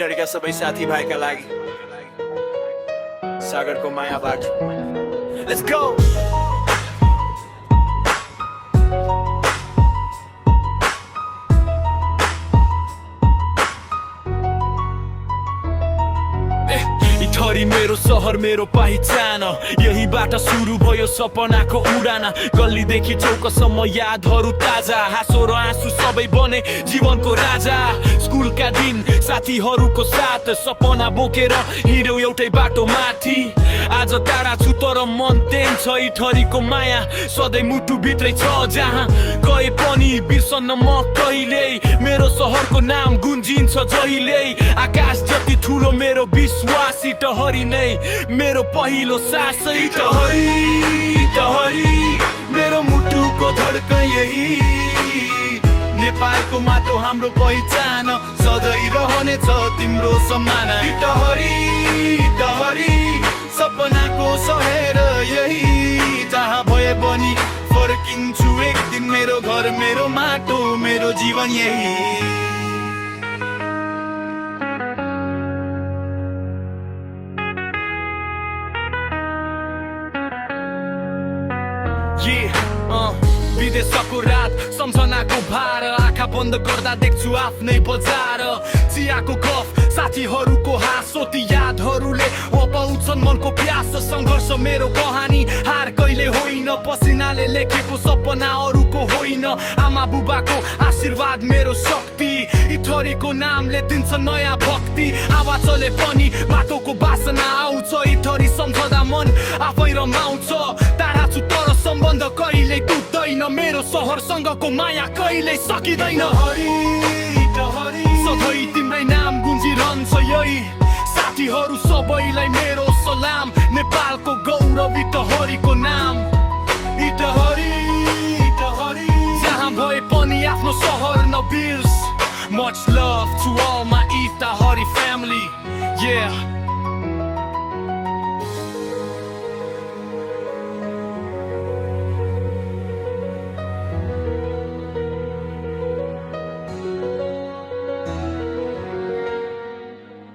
इटरीका सबै साथीभाइका लागि सागरको मायाबाट Let's go! इटरी मेरो सहर मेरो पहिचान यहीबाट सुरु भयो सपनाको उडान गल्लीदेखि चौकसम्म यादहरू ताजा हाँसो र आँसु सबै बने जीवनको राजा स्कुलका दिन साथीहरूको साथ सपना बोकेर हिँड्यौ एउटै बाटो माथि आज टाढा छु तर मन तेन छ इटरीको माया सधैँ मुटुभित्रै छ जहाँ गए पनि बिर्सन्न म कहिल्यै मेरो सहरको नाम गुन्जिन्छ जहिल्यै आकाश जति ठुलो मेरो विश्वास इटहरी नै मेरो पहिलो सास इटहरी इटहरी मेरो मुटुको धड्कन यही नेपालको माटो हाम्रो पहिचान सधैँ रहनेछ तिम्रो सम्मान इटहरी इटहरी सपनाको शहर यही जहाँ भए पनि फर्किन्छु एक दिन मेरो घर मेरो माटो मेरो जीवन यही विदेशको रात सम्झनाको भार आँखा बन्द गर्दा देख्छु आफ्नै बजार चियाको गफ साथीहरूको हाँसो ती यादहरूले अपाउँछन् मनको प्यास सङ्घर्ष मेरो कहानी हार कहिले होइन पसिनाले लेखेको सपना अरूको होइन आमा बुबाको आशीर्वाद मेरो शक्ति इटरीको नामले दिन्छ नयाँ भक्ति आवाजले पनि बाटोको बासना आउँछ इटरी सम्झदा मन आफै रमाउँछ टाढा छु तर सम्बन्ध कहिले टुट्दैन मेरो सहरसँगको माया कहिले सकिँदैन सधैँ तिम्रै नाम गुन्जिरहन्छ यही साथीहरू सबैलाई मेरो